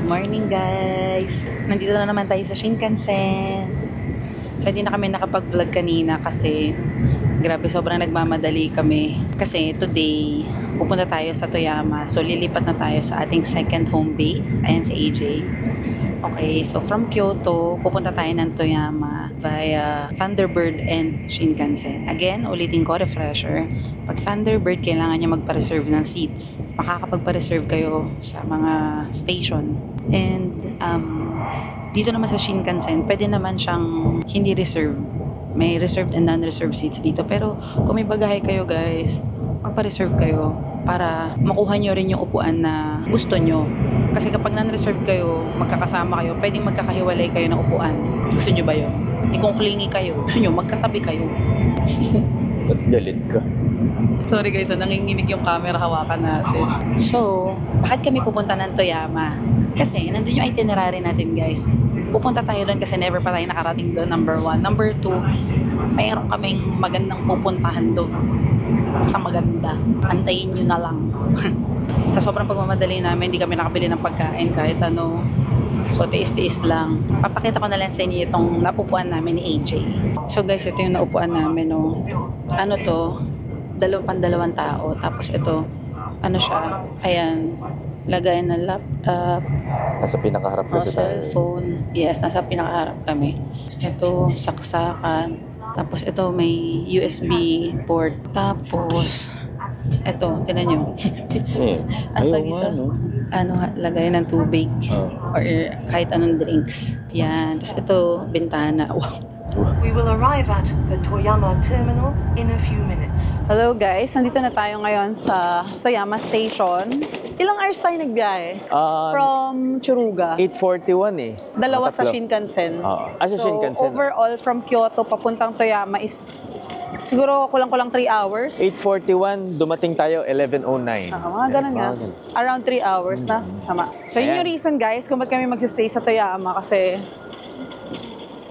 morning guys! Nandito na naman tayo sa Shinkansen. So hindi na kami nakapag-vlog kanina kasi grabe sobrang nagmamadali kami. Kasi today pupunta tayo sa Toyama. So lilipat na tayo sa ating second home base. Ayan si AJ. Okay, so from Kyoto, pupunta tayo ng Toyama via Thunderbird and Shinkansen. Again, ulitin ko, refresher. Pag Thunderbird, kailangan niya magpa-reserve ng seats. Makakapagpa-reserve kayo sa mga station. And dito naman sa Shinkansen, pwede naman siyang hindi reserved. May reserved and non-reserved seats dito. Pero kung may bagahe kayo guys, magpa-reserve kayo para makuha nyo rin yung upuan na gusto nyo. Kasi kapag non-reserved kayo, magkakasama kayo, pwedeng magkakahiwalay kayo ng upuan. Gusto nyo ba yun? Kung clingy kayo, gusto nyo, magkatabi kayo. Ba't galit ka? Sorry guys, so nanginginig yung camera, hawakan natin. So, bakit kami pupunta ng Toyama? Kasi nandun yung itinerary natin guys. Pupunta tayo doon kasi never pa tayo nakarating doon, number 1. Number 2, mayroon kaming magandang pupuntahan doon. Basta maganda. Antayin nyo na lang. Sa sobrang pagmamadali namin, hindi kami nakabili ng pagkain kahit ano. So, tiis-tiis lang. Papakita ko na lang sa inyo itong napupuan namin ni AJ. So guys, ito yung naupuan namin, no. Ano to? Dalawang tao. Tapos ito, ano siya? Ayan. Lagay ng laptop. Nasa pinakaharap kasi tayo. Cellphone. Yes, nasa pinakaharap kami. Ito, saksakan. Tapos ito, may USB port. Tapos, eto, tinan nyo. Ayaw nga, no? Ano, lagay ng tubig. Or kahit anong drinks. Yan. Tapos ito, bintana. Wow. We will arrive at the Toyama terminal in a few minutes. Hello guys, nandito na tayo ngayon sa Toyama Station. Ilang hours tayo nagbiyahe? From Tsuruga. 8:41 eh. Dalawa sa Shinkansen. Sa So, Shinkansen. overall, from Kyoto papuntang Toyama is siguro kulang-kulang 3 hours. 8:41, dumating tayo 11:09. Mga ganun nga. Around 3 hours na. Sama. So, yun yung reason guys kung ba't kami magsistay sa Toyama kasi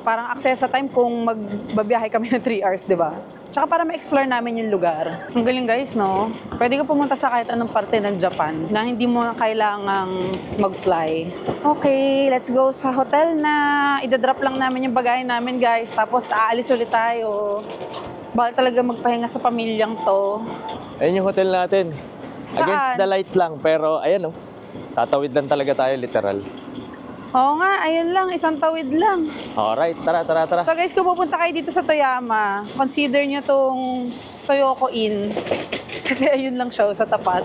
parang access sa time kung magbabiyahe kami ng 3 hours, di ba? Tsaka para ma-explore namin yung lugar. Ang galing guys, no? Pwede ka pumunta sa kahit anong parte ng Japan na hindi mo kailangang mag-fly. Okay, let's go sa hotel na. Idadrop lang namin yung bagahe namin guys. Tapos aalis ulit tayo. Bawal talaga magpahinga sa pamilyang to. Ayun yung hotel natin. Saan? Against the light lang, pero ayan oh. Tatawid lang talaga tayo, literal. Oo nga, ayun lang, isang tawid lang. Alright, tara. So guys, kung pupunta kayo dito sa Toyama, consider nyo tong Toyoko Inn. Kasi ayun lang siya sa tapat.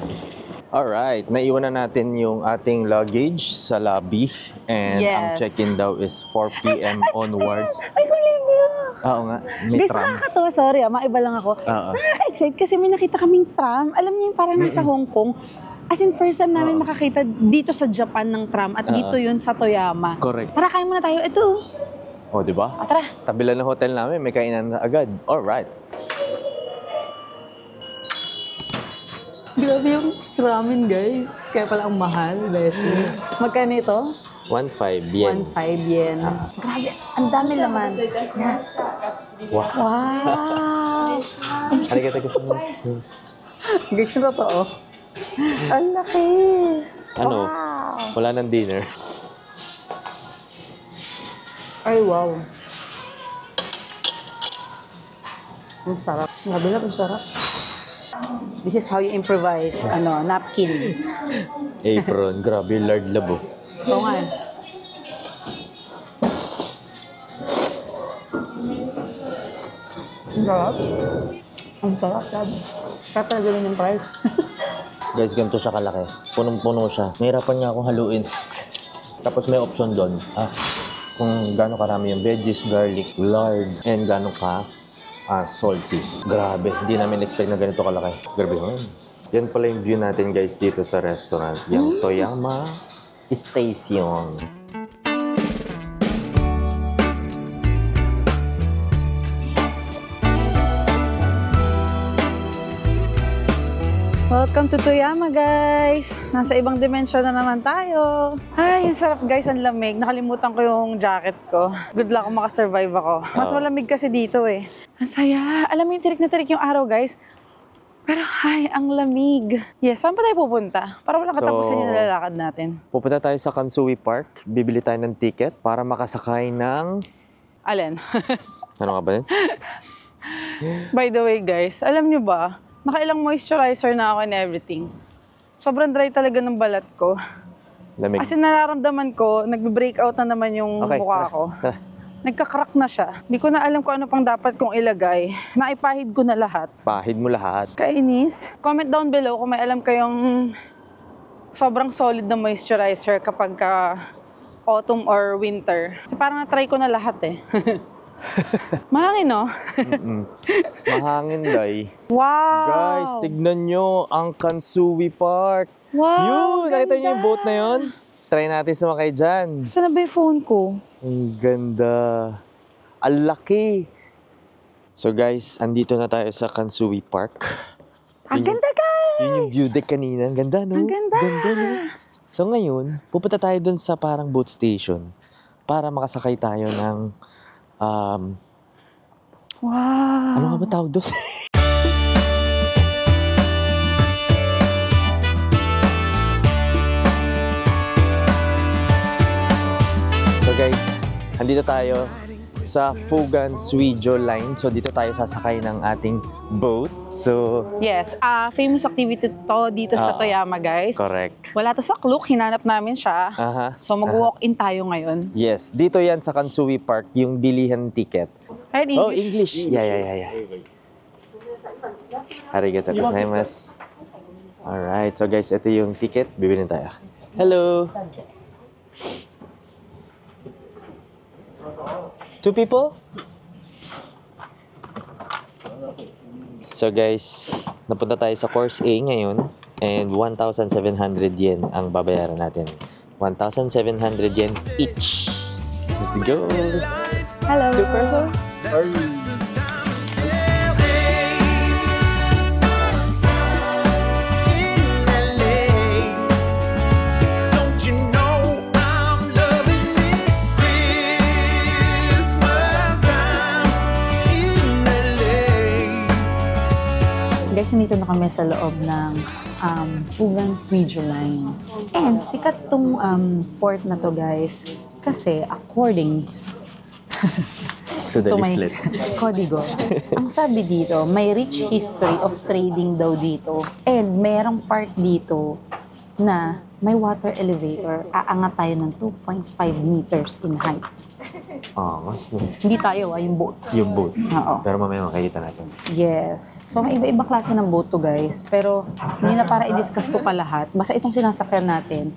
Alright, naiwan na natin yung ating luggage sa lobby. And ang check-in daw is 4 p.m. onwards. Ay, libro! Oo nga, may guys, tram. nakakatawa, sorry, maiba lang ako. Nakaka-excite kasi may nakita kaming tram. Alam niyo yung parang nasa Hong Kong. As in, first time namin makakita dito sa Japan ng tram at dito yun sa Toyama. Correct. Tara, kain muna tayo. Ito. O, di ba? Tara. Tabi lang ng hotel namin, may kainan na agad. Alright. Grabe yung ramen, guys. Kaya pala ang mahal, beshi. Magkano ito? 1.5 yen. 1.5 yen. Grabe, ang dami laman. Wow. Wow! Arigatou gozaimasu. Guys, yung totoo. Ang laki! Ano? Wow! Wala ng dinner. Ay, wow. Ang sarap. Grabe na, ang sarap. This is how you improvise, napkin. Apron. Grabe, lard labo. Oo nga. Ang sarap. Ang sarap, sabi. Kaya pala ganun yung price. Guys, ganito siya kalaki. Punong-puno siya. Nahirapan niya akong haluin. Tapos may option doon. Kung gaano karami yung veggies, garlic, lard, and gaano ka salty. Grabe, hindi namin expect na ganito kalaki. Grabe yun. Yan pala yung view natin guys dito sa restaurant. Yung Toyama Station. Welcome to Toyama, guys! Nasa ibang dimensyon na naman tayo. Ay, ang sarap, guys. Ang lamig. Nakalimutan ko yung jacket ko. Good luck kung makasurvive ako. Mas malamig kasi dito eh. Ang saya. Alam mo yung tirik na tirik yung araw, guys. Pero ay, ang lamig. Yes, saan pa tayo pupunta? Para walang katapusan yung nilalakad natin. Pupunta tayo sa Kansui Park. Bibili tayo ng ticket para makasakay ng... Alin? Ano nga ba yun? By the way guys, alam nyo ba, nakailang moisturizer na ako and everything. Sobrang dry talaga ng balat ko. Lamig. As in, nararamdaman ko, nagbe-breakout na naman yung mukha ko. Tara. Nagka-crack na siya. Hindi ko na alam kung ano pang dapat kong ilagay. Naipahid ko na lahat. Pahid mo lahat. Kainis. Comment down below kung may alam kayong sobrang solid na moisturizer kapag autumn or winter. Kasi parang na-try ko na lahat eh. Mahangin, no? Mahangin, day. Wow! Guys, tignan nyo ang Kansui Park. Wow! Yun! Nakita nyo yung boat na yun? Try natin sumakay dyan. Saan na ba yung phone ko? Ang ganda. Ang laki. So guys, andito na tayo sa Kansui Park. Ang ganda, guys! Yun yung view deck kanina. Ang ganda, no? Ang ganda! No? So ngayon, pupunta tayo dun sa parang boat station para makasakay tayo ng Wow! ano nga ba tawag doon? So guys, andito tayo sa Fugan Suijo Line. So dito tayo sasakay ng ating boat. So, Yes, famous activity to dito sa Toyama, guys. correct. Wala to sa Klook, hinanap namin siya. Aha. So mag-walk-in tayo ngayon. Yes, dito yan sa Kansui Park, yung bilihan ticket. Right, Oh, English. Yeah. Arigatou gozaimasu. Alright, so guys, ito yung ticket. Bibili tayo. Hello! 2 people? So guys, napunta tayo sa course A ngayon and 1,700 yen ang babayaran natin. 1,700 yen each. Let's go! Hello! 2 person? Guys, nandito na kami sa loob ng Fugan Suijo Line. And sikat tong port na to, guys. Kasi according To the to my leaflet. kodigo, ang sabi dito, may rich history of trading daw dito. And mayroong part dito na may water elevator. Aangat tayo ng 2.5 meters in height. Mas Hindi tayo, yung boat. yung boat. Oo. Pero mamaya makikita natin. Yes. So, may iba-iba klase ng boat to, guys. Pero, hindi na para i-discuss ko pa lahat. Basta itong sinasakyan natin,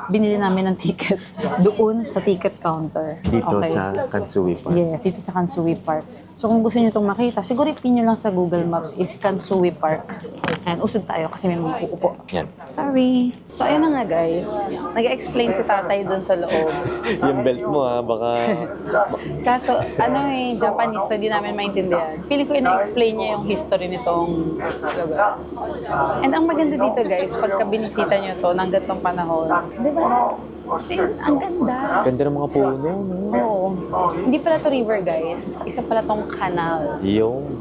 binili namin ng ticket doon sa ticket counter. Dito Okay? sa Kansui Park. Yes, dito sa Kansui Park. So, kung gusto niyo itong makita, siguro ipin nyo lang sa Google Maps is Kansui Park. And usod tayo kasi may mga uupo. Yan. Sorry. So, ayun na nga, guys. Nag-explain si tatay doon sa loob. Yung belt mo baka... Kaso, Japanese, so di namin maintindihan. Feeling ko ina-explain niya yung history nitong lugar. And ang maganda dito, guys, pagka binisita niyo to ng gantong panahon, di ba? Kasi ang ganda. Ganda ng mga puno, no? Oo. Hindi pala to river, guys. Isa pala tong kanal. Yung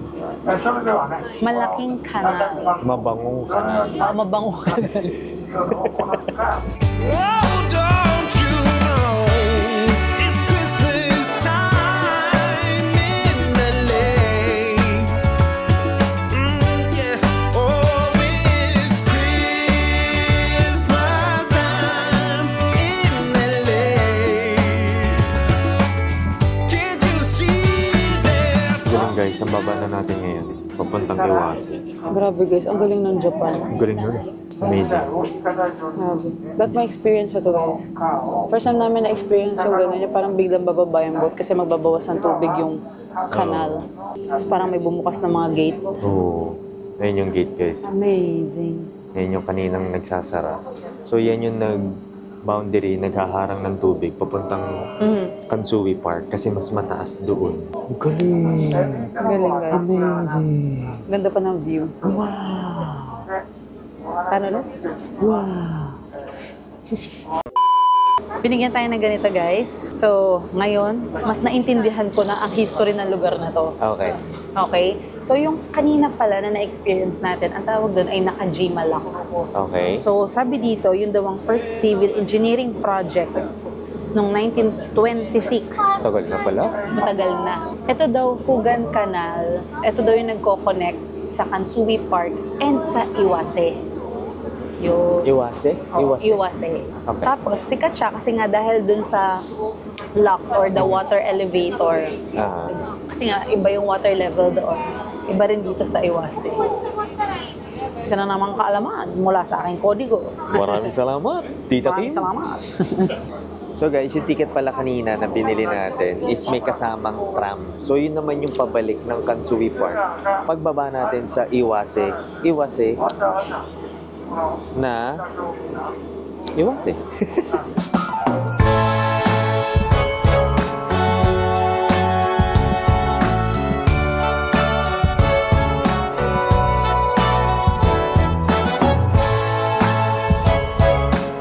Malaking kanal. mabangong kanal. Mabango kanal. Oh, don't you know it's Christmas time in LA? Yeah. Oh, it's Christmas time in LA. Can't you see that? Ganun guys, ang baba na natin ngayon. Papuntang Iwasa. Grabe, guys. Ang galing ng Japan. Galing nun. Amazing. Grabe. That my experience na to, guys. First time namin na-experience yung gano'n, yung parang biglang bababa yung boat kasi magbabawas ng tubig yung kanal. Tapos parang may bumukas na mga gate. Oo. Ayun yung gate guys. Amazing. Ayun yung kaninang nagsasara. So yan yung boundary, naghaharang ng tubig papuntang Kansui Park kasi mas mataas doon. Galing! Galing, guys. Amazing! Ganda pa ng view. Wow! Paano ulit? Wow! binigyan tayo ng ganito guys. So, ngayon, mas naintindihan ko na ang history ng lugar na to. Okay. Okay? So, yung kanina pala na na-experience natin, ang tawag doon ay Nakajimalak. Okay. So, sabi dito, yung daw ang first civil engineering project noong 1926. Tagal na pala. Matagal na. Ito daw, Fugan Canal. Ito daw yung nagko-connect sa Kansui Park and sa Iwase. Yung Iwase? Iwase. Okay. Tapos, sikat siya kasi nga dahil dun sa lock or the water elevator. Aha. Kasi nga, iba yung water level doon. Iba rin dito sa Iwase. Isa na namang kaalaman mula sa aking kodigo. Maraming salamat, Tita Maraming Kim. salamat. So guys, yung ticket pala kanina na binili natin is may kasamang tram. So yun naman yung pabalik ng Kansui Park. Pagbaba natin sa Iwase na Iwase.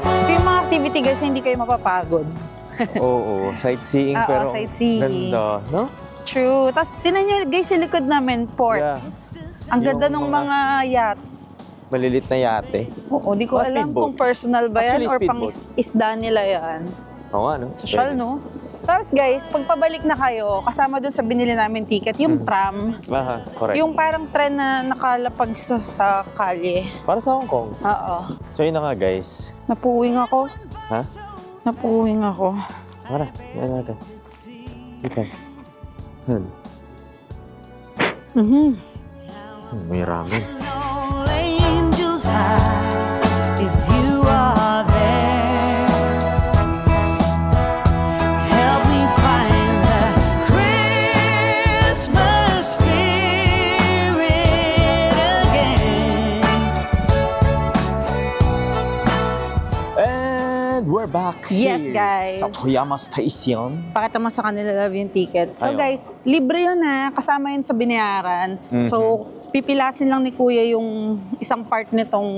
Ito yung mga activity guys, hindi kayo mapapagod. Oo, sightseeing Oo, pero sightseeing. ganda, no? True. Tapos, tinan nyo guys, yung likod namin, port. Yeah. Ang ganda Yung ng mga yacht. Malilit na yate. Oo, di ko Mga alam speedboat. kung personal ba yan Actually, or pang speedboat. isda nila yan. Oo nga, no? Social, Pwede. no? Tapos guys, pag pabalik na kayo, kasama dun sa binili namin ticket, yung tram. Aha, correct. Yung parang tren na nakalapag sa kalye. Para sa Hong Kong. Oo. So yun na nga guys. Napuwing ako. Ha? Napuwing ako. Tara, yan natin. Okay. May ramen. All angels high, if you are there, help me find the Christmas spirit again. And we're back Yes, here guys. sa Toyama Station. Pakita mo sa kanila love yung ticket. So Ayun. guys, libre yun na. Kasama yun sa binayaran. So, pipilasin lang ni Kuya yung isang part nitong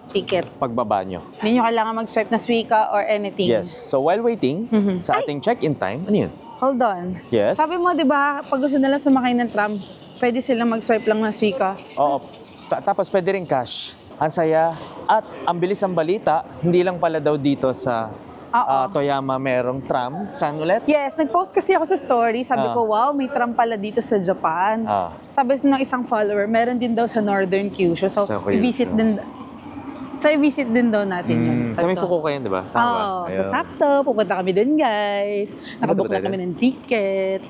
ticket. Pagbaba nyo. Hindi nyo kailangan mag-swipe na Suica or anything. Yes. So while waiting sa ating check-in time, ano yun? Hold on. Yes? Sabi mo, di ba, pag gusto nila sumakay ng tram, pwede silang mag-swipe lang ng Suica. Oo. Tapos pwede rin cash. Ang saya at ang bilis ang balita, hindi lang pala daw dito sa Toyama merong tram. Saan ulit? Yes, nag-post kasi ako sa story. Sabi Ah. ko, wow, may tram pala dito sa Japan. Ah. Sabi ng isang follower, meron din daw sa Northern Kyushu. So, Sa Kyushu. i-visit din daw natin yun. Sa may Fukuoka yan, di ba? Tama ba? Oo, Ayun. so sakto, pupunta kami dun guys. Nakabook ba na tayo kami ng ticket.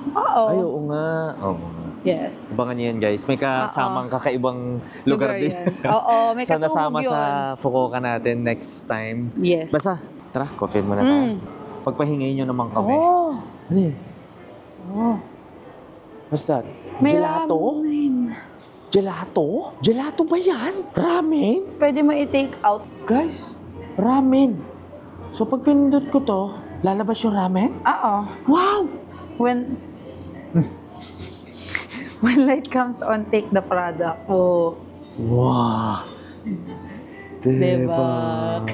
Oo. Ay, oo nga. Oo. Yes. Abangan nyo yan, guys. May kasamang kakaibang lugar din. yan. Oo, may Sana katuhog sama yun. sa Fukuoka natin next time. Yes. Basta, tara, coffee muna tayo. Pagpahingay nyo naman kami. Oh, Ano yun? oh. What's that? May Gelato? ramen. Gelato? Gelato ba yan? Ramen? Pwede mo i-take out. Guys, ramen. So pag pinindot ko to, lalabas yung ramen? Oo. Wow! When light comes on, take the product. Oh. Wow! Diba?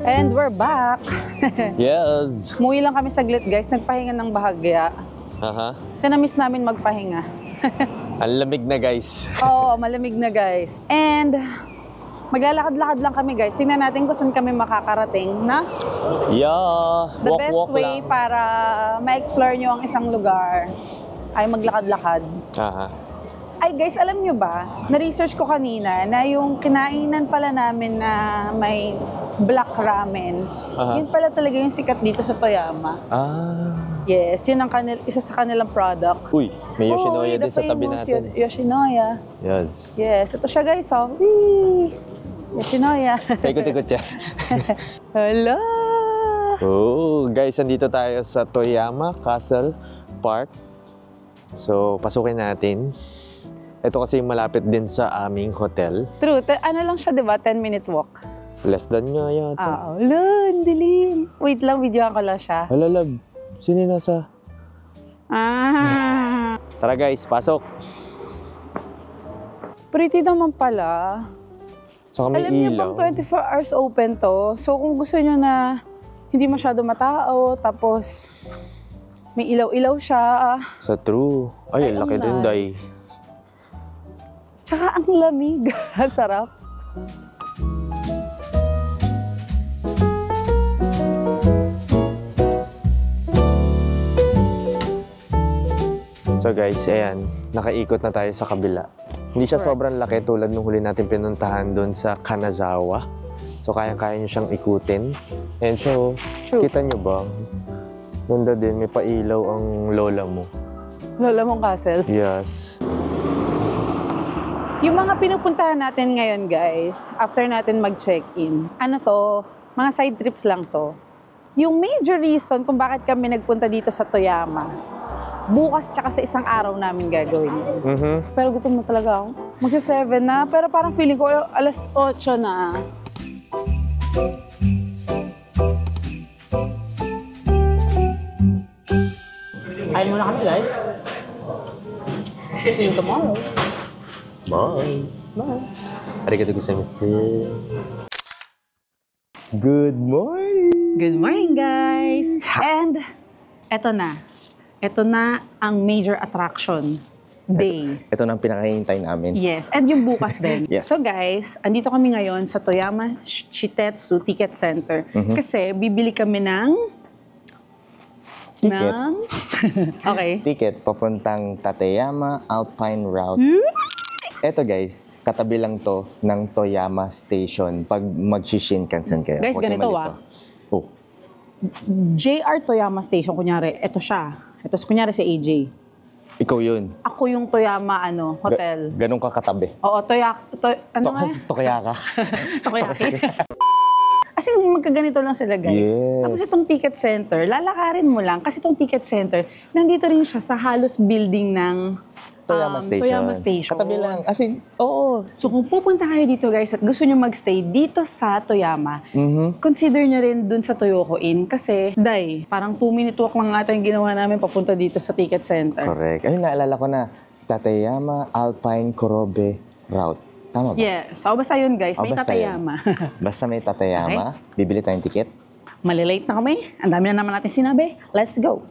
And we're back. Yes! Muwi lang kami saglit guys, nagpahinga ng bahagya. Aha. Sinamiss namin magpahinga. Ang lamig na, guys. Oo, malamig na guys. And maglalakad-lakad lang kami guys. Tingnan natin kung saan kami makakarating na Yeah! the best Walk way lang. para ma-explore nyo ang isang lugar ay maglakad-lakad. Aha. Ay guys, alam nyo ba, na-research ko kanina na yung kinainan pala namin na may black ramen, Aha. yun pala talaga yung sikat dito sa Toyama. Ah. Yes, yun ang isa sa kanilang product. Uy, may Yoshinoya Uy, din the sa tabi famous natin. Yoshinoya. Yes. Yes, ito siya guys, oh. Whee! Yoshinoya. Ikot-ikot siya. Hello! Oh, guys, andito tayo sa Toyama Castle Park. So, pasukin natin. Ito kasi malapit din sa aming hotel. True, ano lang siya, di ba? 10-minute walk. Less than nga yata. Lun, dilim. Wait lang, videoan ko lang siya. Hala, love. Sino yung nasa? Tara guys, pasok. Pretty naman pala. Saka may Alam niyo ilaw. bang 24 hours open to? So kung gusto niyo na hindi masyado matao, tapos may ilaw-ilaw siya. Sa true. Ay, ang laki din, Day. Tsaka ang lamig. Sarap. So guys, ayan, nakaikot na tayo sa kabila. Hindi siya sobrang laki tulad nung huli natin pinuntahan doon sa Kanazawa. So kaya-kaya nyo siyang ikutin. And so, kita nyo ba? Ganda din, may pailaw ang lola mo. Lola mong castle. Yes. Yung mga pinupuntahan natin ngayon, guys, after natin mag-check-in, ano to, mga side trips lang to. Yung major reason kung bakit kami nagpunta dito sa Toyama, bukas tsaka sa isang araw namin gagawin yun. Pero gutom na talaga ako. Magsa-7 na, pero parang feeling ko alas 8 na. Kain muna kami, guys. See you tomorrow. Bye. Bye. Arigatou gozaimasu. Good morning! Good morning, guys! And eto na. Ito na ang major attraction day. Ito na ang pinakahihintay namin. Yes, and yung bukas din. Yes. So guys, andito kami ngayon sa Toyama Shitetsu Ticket Center. Kasi bibili kami ng... Ticket? Okay. Ticket papuntang Tateyama Alpine Route. Eto guys, katabi lang to ng Toyama Station pag mag-Shinkansen kayo. Guys, Huwag kayo ganito, malito. Oh, JR Toyama Station, kunyari, ito siya. Ito, kunyari si AJ. ikaw yun. Ako yung Toyama, hotel. Ganun ka katabi. Oo, ano nga? Tokayaka. Takoyaki. Kasi magkaganito lang sila, guys. Yes. Tapos itong ticket center, lalakarin mo lang. Kasi itong ticket center, nandito rin siya sa halos building ng Toyama Station. Toyama Station. Katabi lang. As in, oo. So kung pupunta kayo dito, guys, at gusto nyo magstay dito sa Toyama, consider nyo rin dun sa Toyoko Inn. Kasi, parang 2-minute walk lang ata yung ginawa namin papunta dito sa ticket center. Correct. Ayun, naalala ko na. Tateyama Alpine Kurobe Route. Tama ba? Yes. So basta yun, guys. May basta Tatayama. Basta may Tateyama, bibili tayong ticket. Malilate na kami. Ang dami na naman natin sinabi. Let's go.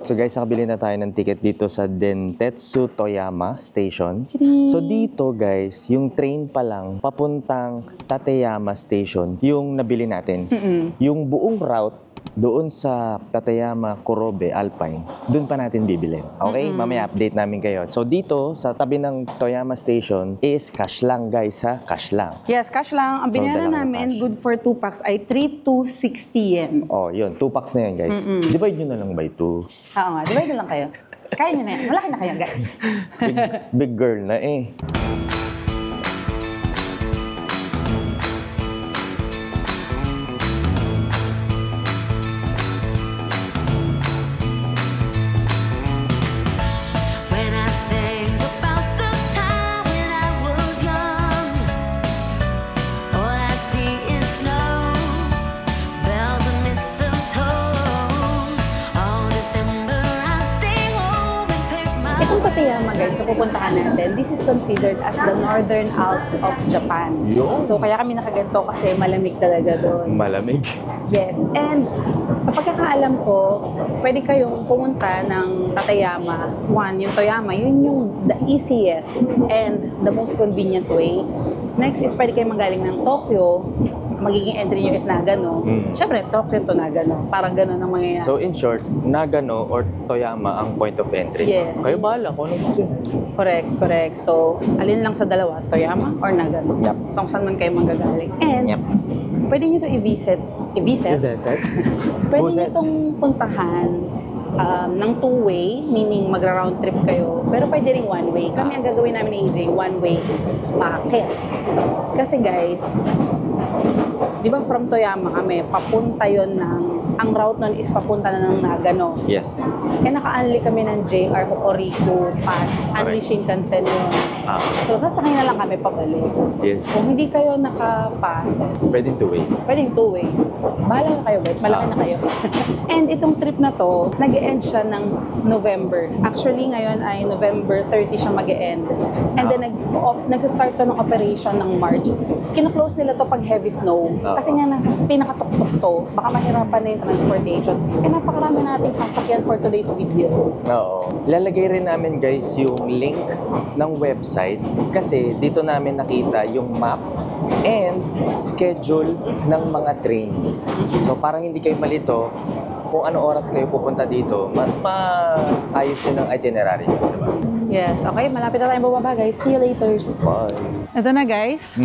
So guys, nakabili na tayo ng ticket dito sa Dentetsu Toyama Station. So dito guys, yung train pa lang papuntang Tateyama Station, yung nabili natin. Yung buong route doon sa Tateyama Kurobe Alpine, doon pa natin bibilin. Okay? Mamaya update namin kayo. So dito, sa tabi ng Toyama Station is cash lang guys ha, cash lang. Yes, cash lang. Ang So, binayaran dala ko namin, cash. good for 2 packs, ay 3,260 yen. Oh, yun. 2 packs na yan guys. Divide nyo na lang by 2. Oo nga, divide na lang kayo. Kaya nyo na yan. Malaki na kayo, guys. Big girl na eh. When I think about the time when I was young, all I see is snow, bells and mistletoes. All December I stay home and pick my Itong Tateyama, guys, na pupuntahan natin, this is considered as the Northern Alps of Japan. Yun. So, kaya kami nakaganto kasi malamig talaga doon. Malamig. Yes, and sa pagkakaalam ko, pwede kayong pumunta ng Tateyama. One, yung Toyama, yun yung the easiest and the most convenient way. Next is pwede kayong magaling ng Tokyo. Magiging entry nyo is Nagano. Siyempre, Tokyo to Nagano. Parang gano'n ang mangyayari. So in short, Nagano or Toyama ang point of entry. Yes. Kayo bahala kung ano gusto nyo. Correct. So, alin lang sa dalawa, Toyama or Nagano. Yep. So, kung saan man kayo manggagaling. And, Yep. pwede nyo to i-visit. Pwede nyo itong puntahan ng 2-way, meaning magra-round trip kayo. Pero pwede rin 1-way. Kami ang gagawin namin ni AJ, 1-way packet. Kasi guys, di ba from Toyama kami, papunta yon ng ang route nun is papunta na ng Nagano. Yes. Kaya naka-unli kami ng JR Hokuriku Pass. Unli Shinkansen yun. So, sasakay na lang kami pabalik. Yes. Kung hindi kayo naka-pass, Pwedeng two-way. pwedeng two-way. Bahala na kayo guys, malaki na kayo. And itong trip na to, nag-e-end siya ng November. Actually, ngayon ay November 30 siya mag-e-end. And then, nag-start to ng operation ng March. Kino-close nila to pag heavy snow. Kasi nga, nasa pinakatuktok to, baka mahirapan na yung transportation. Eh, napakarami nating sasakyan for today's video. Oo. Ilalagay rin namin guys yung link ng website kasi dito namin nakita yung map and schedule ng mga trains. So parang hindi kayo malito kung ano oras kayo pupunta dito, maayos yun ang itinerary nyo, diba? Yes, okay. Malapit na tayong bababa guys. See you later. Bye! Ito na guys.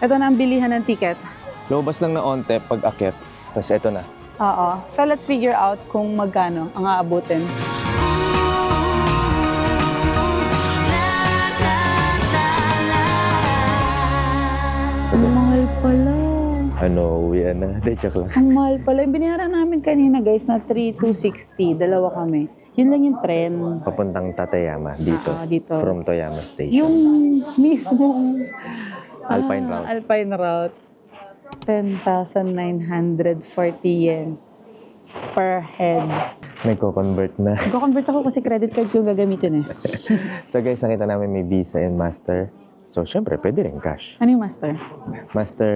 Ito na ang bilihan ng ticket. Lumabas lang na onte pag akit, tapos eto na. Oo. So let's figure out kung magkano ang aabutin. Ang mahal pala. Ano, uwi na. De, joke lang. Ang mahal pala. Yung binayaran namin kanina guys na 3,260. Dalawa kami. Yun lang yung tren. Papuntang Tateyama dito. Dito. From Toyama Station. Yung mismong Alpine route. Alpine route. 10,940 yen per head. Nagko-convert na. Nagko-convert ako kasi credit card ko gagamitin eh. So guys, nakita namin may Visa and Master. So syempre, pwede rin cash. Ano yung master? Master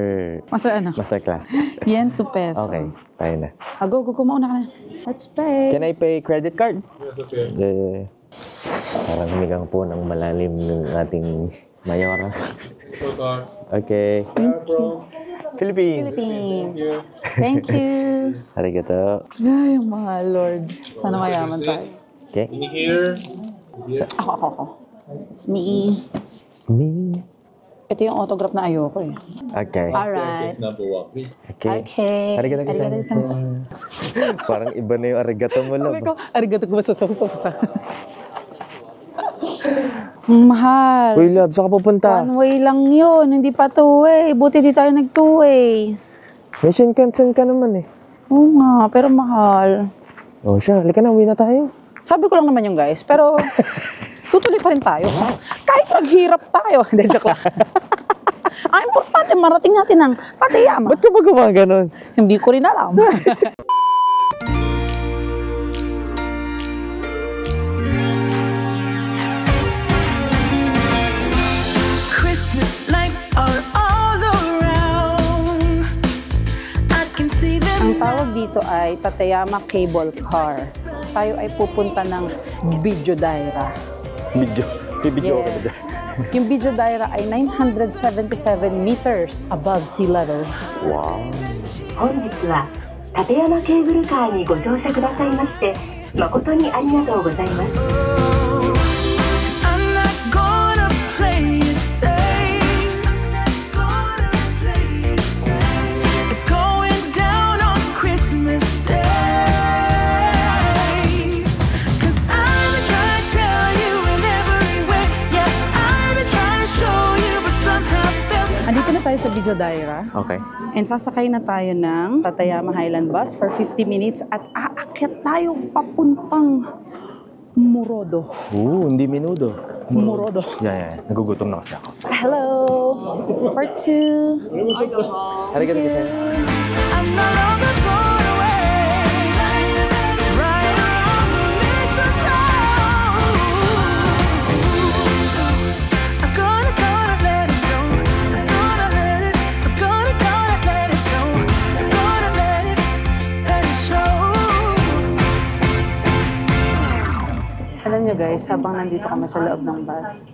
Ano? Master class. Yen to peso. Okay, tayo na. Go, mauna ka na. Let's pay. Can I pay credit card? Yeah. Parang humigang po ng malalim ng ating mayora. Okay. Philippines. Thank you. Arigato. Ay, mahal, Lord. Sana mayaman tayo. Okay. Ako. It's me. It's me. Ito yung autograph na ayoko eh. Okay. Alright. Okay. Okay. Arigato Arigato gozaimasu. Parang iba na yung arigato mo lang. Sabi ko, arigato ko sa. Mahal. Uy, love, saan ka pupunta? One way lang yun, hindi pa two-way. Buti di tayo nag-two-way. May Shinkansen ka naman eh. Oo nga, pero mahal. Oh, siya. Halika na, uwi na tayo. Sabi ko lang naman yung guys, pero tutuloy pa rin tayo. Kahit maghirap tayo. Hindi, joke lang. Ang importante, marating natin ang Tateyama. Ba't ka ba gumawa ganon? Hindi ko rin alam. Christmas lights are all around. I can see them. Ang tawag dito ay Tateyama Cable Car. Tayo ay pupunta ng Bijodaira. Bibidyo ka na dyan. Yung Bijodaira ay 977 meters above sea level. Wow. 本日は立山ケーブルカーにご乗車くださいまして誠にありがとうございます。 I'm not gonna play it safe. It's going down on Christmas Day. 'Cause I've been trying to tell you in every way. Yeah, I've been trying to show you, but somehow felt. Andito na tayo sa Bijodaira. Okay. And sasakay na tayo ng Tateyama Highland Bus for 50 minutes at aakyat tayo papuntang Morodo. Hindi minudo. Morodo. Yeah. Nagugutom na kasi ako. Hello! Part 2. Arigato gozaimasu. I'm no longer going away. Right around the mistletoe. I'm gonna let it show. I'm gonna let it show. I'm gonna let it show. Alam nyo guys, habang nandito kami sa loob ng bus,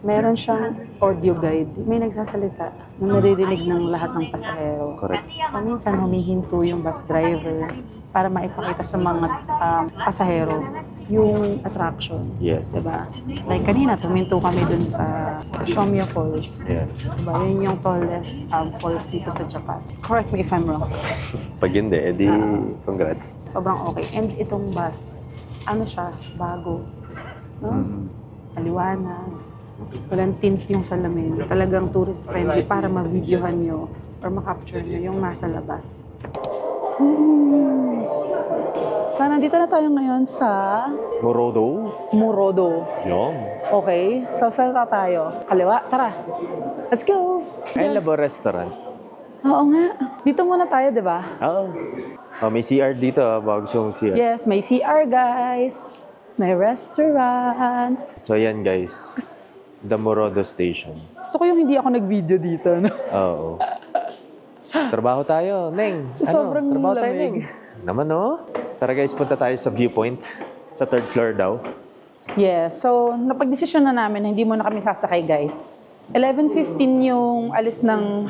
meron siyang audio guide. May nagsasalita na naririnig ng lahat ng pasahero. Correct. So minsan humihinto yung bus driver para maipakita sa mga pasahero yung attraction. Yes. Diba? Like kanina, tuminto kami dun sa Shomyo Falls. Yeah. Diba? Yun yung tallest falls dito sa Japan. Correct me if I'm wrong. Pag hindi, edi congrats. Sobrang okay. And itong bus, ano siya, bago. No? Maliwanag. Walang tint yung salamin. Talagang tourist friendly para ma-videohan nyo or ma-capture nyo yung nasa labas. So, nandito na tayo ngayon sa Morodo. Murodo. Yum. Okay, so saan na tayo? Kaliwa, tara. Let's go. Ay, Labo Restaurant. Oo nga. Dito muna tayo, di ba? Oo. Oh, may CR dito, bago siya mag-CR. Yes, may CR, guys. May restaurant. So, yan guys. The Morodo Station. Gusto ko yung hindi ako nag-video dito, no? Oo. Trabaho tayo, Neng. Sobrang Trabaho tayo, lamig. Neng. Naman, no? Tara guys, punta tayo sa viewpoint. Sa 3rd floor daw. Yes, so napag-desisyon na namin na hindi muna kami sasakay, guys. 11:15 yung alis ng...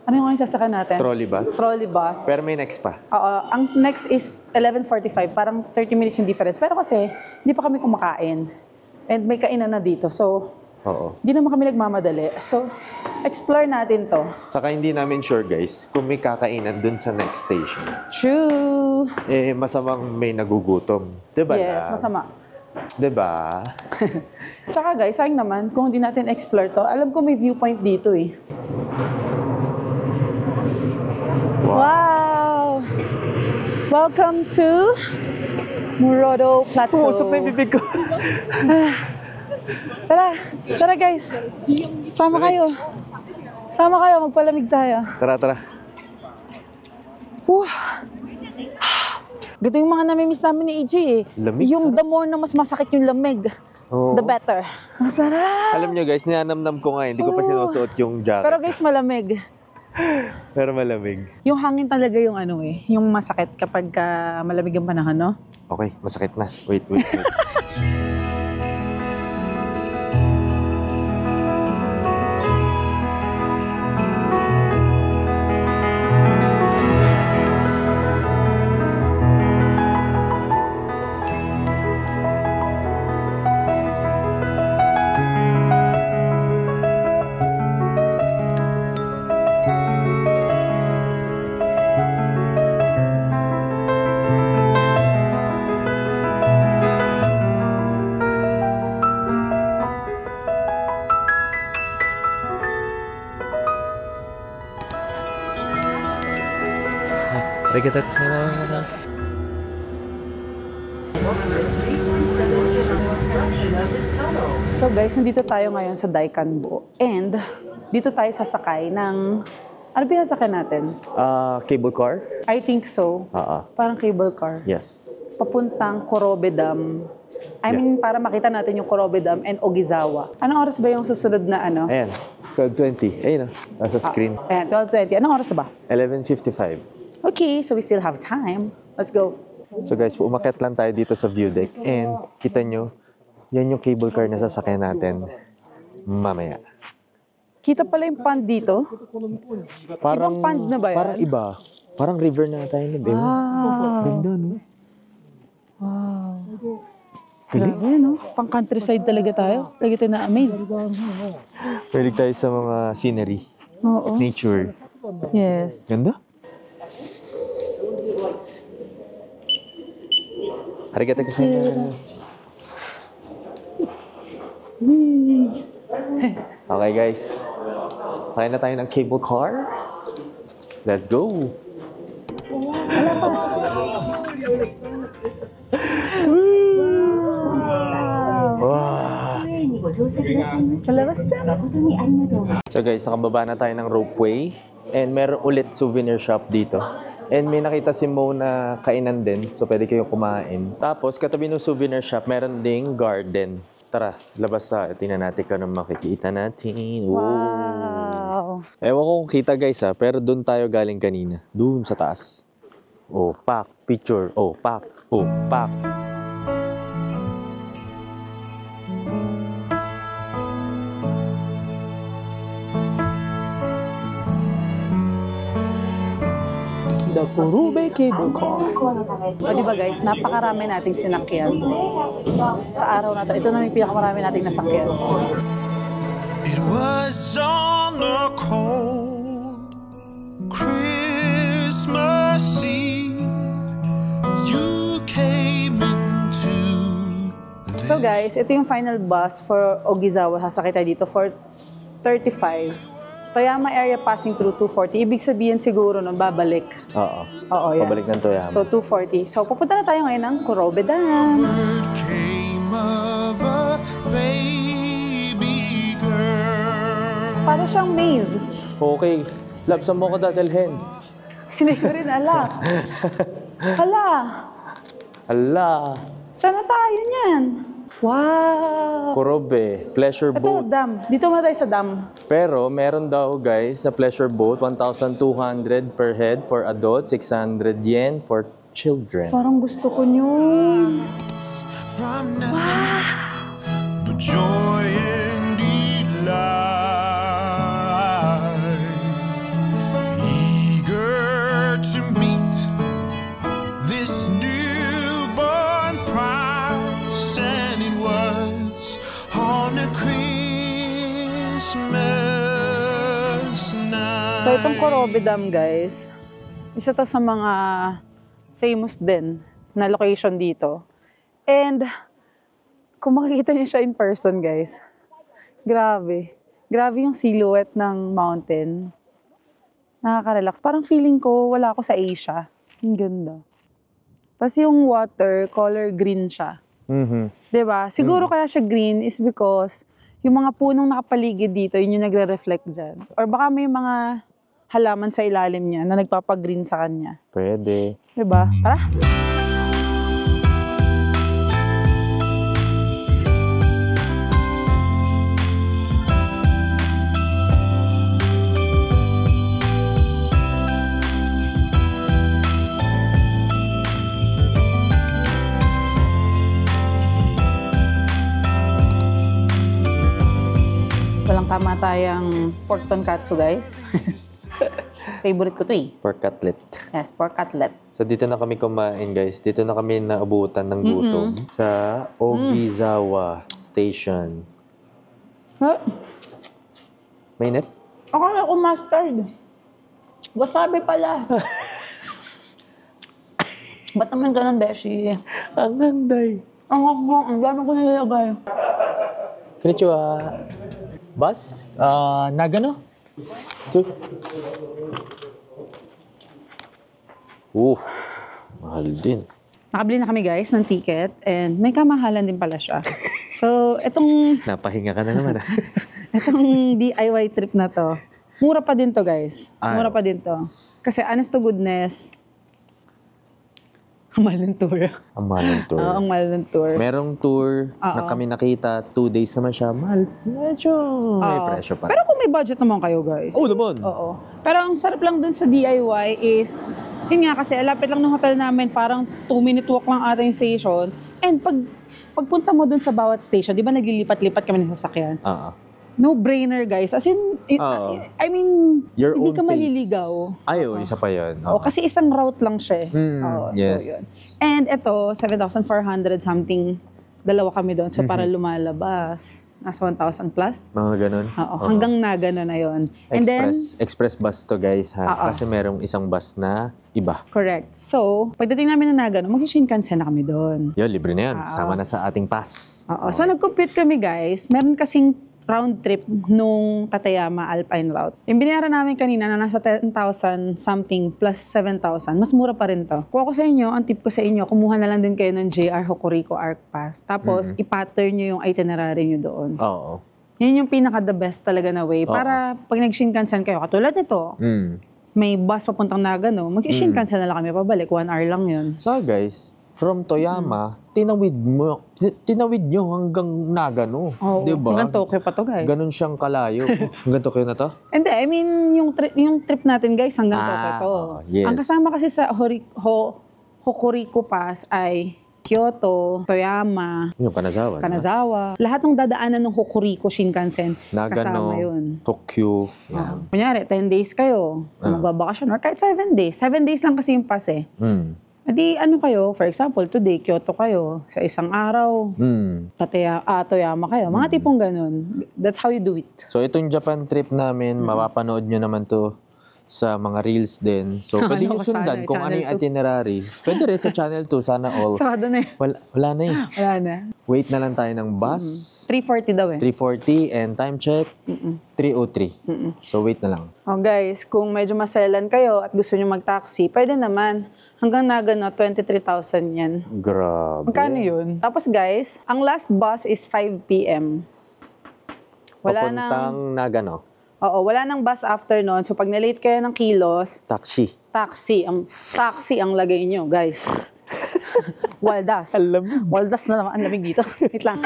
Ano yung sasakay natin? Trolley bus. Trolley bus. Pero may next pa. Oo, ang next is 11:45, parang 30 minutes yung difference. Pero kasi, hindi pa kami kumakain. And may kainan na dito, so Oo. hindi naman kami nagmamadali. So, explore natin to. Saka hindi namin sure guys kung may kakainan dun sa next station. True! Eh, masamang may nagugutom. Diba Yes, na? masama. Diba? Tsaka guys, sayang naman, kung hindi natin explore to, alam ko may viewpoint dito eh. Wow! Welcome to Murodo Plateau. Pumusok na yung bibig ko. Tara guys. Sama kayo. Magpalamig tayo. Tara, tara. Gito yung mga namimiss namin ni EJ eh. Lamig, Yung sarap. the more na mas masakit yung lamig, Oo. the better. Masarap! Alam nyo guys, niyanamnam ko nga, hindi ko pa sinusuot yung jacket. Pero guys, malamig. Pero malamig. Yung hangin talaga yung ano eh, yung masakit kapag malamig ang panahon, no? Okay, masakit na. Wait. Arigatou gozaimasu. So guys, nandito tayo ngayon sa Daikanbo. And dito tayo sasakay ng... Ano pinasakay natin? Cable car? I think so. Parang cable car. Yes. Papuntang Korobe Dam. I mean, para makita natin yung Korobe Dam and Ogizawa. Anong oras ba yung susunod na ano? Ayan, 12:20. Ayun nasa screen. Ayan, 12:20. Anong oras na ba? 11:55. Okay, so we still have time. Let's go. So guys, umakyat lang tayo dito sa view deck. And kita nyo, yan yung cable car na sasakyan natin mamaya. Kita pala yung pond dito. Ibang pond na ba yan? Parang iba. Parang river na tayo na, babe. Wow. Ganda, no? Wow. Galing. Grabe, no? Pang countryside talaga tayo. Lagi tayo na-amaze. Mahilig tayo sa mga scenery. Oo. Nature. Yes. Ganda. Arigatou gozaimasu. Okay guys. Sakay na tayo ng cable car. Let's go. Wow. Sa labas na. So guys, nakababa na tayo ng ropeway. And meron ulit souvenir shop dito. And may nakita si Mo na kainan din. So pwede kayong kumain. Tapos katabi ng souvenir shop, meron ding garden. Tara, labas tayo. Tingnan natin kung anong makikita natin. Wow. Ewan ko kung kita guys ha, pero doon tayo galing kanina. Doon sa taas. Oh, pak. Picture. Oh, pak. Oh, pak. The Kurube Cable Car. O diba guys, napakarami nating sinakyan. Sa araw na to, ito na yung pinakamarami nating nasakyan. It was on a cold Christmas Eve. You came into So guys, ito yung final bus for Ogizawa. Sasakay tayo dito for 35. Toyama area passing through 240. Ibig sabihin siguro nun, babalik. Oo. Oo, yan. Pabalik ng Toyama. So, 240. So, pupunta na tayo ngayon ng Kurobe Dam. Word came of a baby girl. Para siyang maze. Okay. Love, saan mo ko dadalhin? Hindi ko rin alam. Hala, Hala. sana tayo niyan? Wow! Kurobe. Pleasure Ito, boat. dam. Dito muna tayo sa dam. Pero meron daw guys sa pleasure boat, 1,200 per head for adults, 600 yen for children. Parang gusto ko yun. From nothing but joy and delight. Eager to meet this newborn prize, and it was on a Christmas night. So, itong Kurobe Dam, guys, isa to sa mga famous din na location dito. And, kung makikita niyo siya in person, guys, grabe. Grabe yung silhouette ng mountain. Nakaka-relax. Parang feeling ko, wala ako sa Asia. Ang ganda. Tapos yung water, color green siya. Diba? Siguro kaya siya green is because yung mga punong nakapaligid dito, yun yung nagre-reflect dyan. Or baka may mga halaman sa ilalim niya na nagpapagreen sa kanya. Pwede. Diba? Tara! Walang kamatayang pork tonkatsu, guys. Favorite ko to eh. Pork cutlet. Yes, pork cutlet. So dito na kami kumain guys. Dito na kami naabutan ng gutom sa Ogizawa Station. Huh? Mainit? Akala ko mustard. Wasabi pala. Ba't naman ganun, Beshi? Ang nanday. Ang dami ko nilagay. Konnichiwa. Bus? Nagano? Mahal din. Nakabili na kami, guys, ng ticket. And may kamahalan din pala siya. So, itong Napahinga ka na naman. itong DIY trip na to, mura pa din to, guys. Ay. Mura pa din to. Kasi honest to goodness, ang mahal ng tour. Ang mahal ng tour. Oo, ang mahal ng tour. Merong tour na kami nakita, 2 days naman siya. Mahal. Medyo may presyo pa. Pero kung may budget naman kayo, guys. Oo naman. Oo. Pero ang sarap lang dun sa DIY is, yun nga kasi, lapit lang ng hotel namin, parang 2-minute walk lang ata yung station. And pagpunta mo dun sa bawat station, di ba naglilipat-lipat kami ng sasakyan? No-brainer, guys. As in, I mean, Your hindi own ka pace. maliligaw. Ay, isa pa yun. Oo, kasi isang route lang siya. Oo, yes. So, yun. And ito, 7,400 something, dalawa kami doon. So, para lumalabas, nasa 1,000 plus. Mga ganun. Oo, hanggang na gano'n na yun. And then, Express bus to guys ha. Kasi merong isang bus na iba. correct. So, pagdating namin na Nagano, mag-Shinkansen na kami doon. Yun, libre na yan. Kasama na sa ating pass. Oo. So, nag-compute kami, guys. Meron kasing round trip nung Tateyama Alpine Route. Yung binayaran namin kanina na nasa 10,000 something plus 7,000, mas mura pa rin to. Kung ako sa inyo, ang tip ko sa inyo, kumuha na lang din kayo ng JR Hokuriku Arc Pass. Tapos, i-pattern nyo yung itinerary nyo doon. Oo. Yan yung pinaka-the best talaga na way. Para pag nag-Shinkansen kayo, katulad nito, may bus papuntang Nagano, mag-Shinkansen na lang kami pabalik. 1 hour lang yun. So guys, from Toyama, tinawid nyo hanggang Nagano. Oo, Diba? hanggang Tokyo pa to, guys. Ganun siyang kalayo. Hanggang Tokyo na to? Hindi, I mean, yung trip natin, guys, hanggang Tokyo to. yes. Ang kasama kasi sa Hokuriku Pass ay Kyoto, Toyama, Yung Kanazawa. Kanazawa. Lahat ng dadaanan ng Hokuriku Shinkansen, kasama Nagano, yun. Tokyo. Yan. Kunyari, 10 days kayo, magbabakasyon, or kahit 7 days. 7 days lang kasi yung pass eh. Adi, ano kayo, for example, today, Kyoto kayo, sa isang araw, Toyama kayo. Mga tipong ganun. That's how you do it. So itong Japan trip namin, mapapanood nyo naman to sa mga reels din. So, Ano pwede nyo ko sana, sundan kung ano Channel yung itinerary. Pwede rin sa Channel 2, sana all. Sarado na yun. Wala na eh. Wala na. Wait na lang tayo ng bus. 3:40 daw eh. 3:40 and time check, 3:03. So, wait na lang. Oh guys, kung medyo maselan kayo at gusto nyo mag-taxi, pwede naman. Hanggang Nagano, 23,000 yan. Grabe. Magkano yun? Tapos guys, ang last bus is 5 p.m. Wala Papuntang Nagano. Oo, wala nang bus after nun. So pag na-late kayo ng kilos, Taxi. taxi ang lagay nyo, guys. Waldas. Waldas na naman. Ang lamig dito. Wait lang.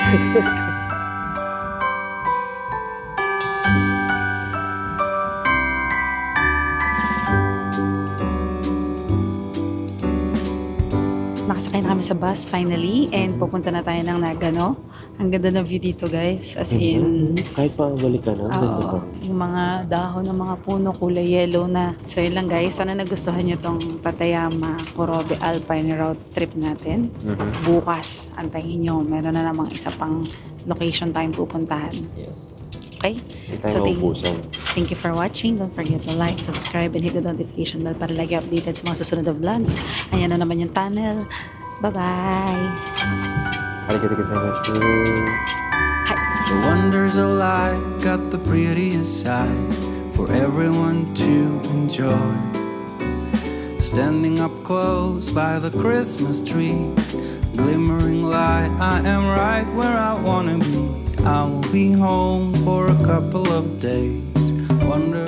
Nakasakay na kami sa bus finally and pupunta na tayo ng Nagano. Ang ganda ng view dito guys. As in, Kahit pa balik ka na, ganda pa. yung mga dahon ng mga puno kulay yellow na. So yun lang guys, sana nagustuhan nyo tong Tateyama Kurobe Alpine road trip natin. Bukas, antayin nyo, meron na namang isa pang location tayong pupuntahan. Yes. Okay? Hindi tayo maubusan. Thank you for watching. Don't forget to like, subscribe, and hit the notification bell para lagi updated sa mga susunod na vlogs. Ayan na naman yung tunnel. Bye-bye! Arigatou gozaimasu. The wonders of life got the prettiest side for everyone to enjoy. Standing up close by the Christmas tree, glimmering light, I am right where I wanna be. I will be home for a couple of days. Wonder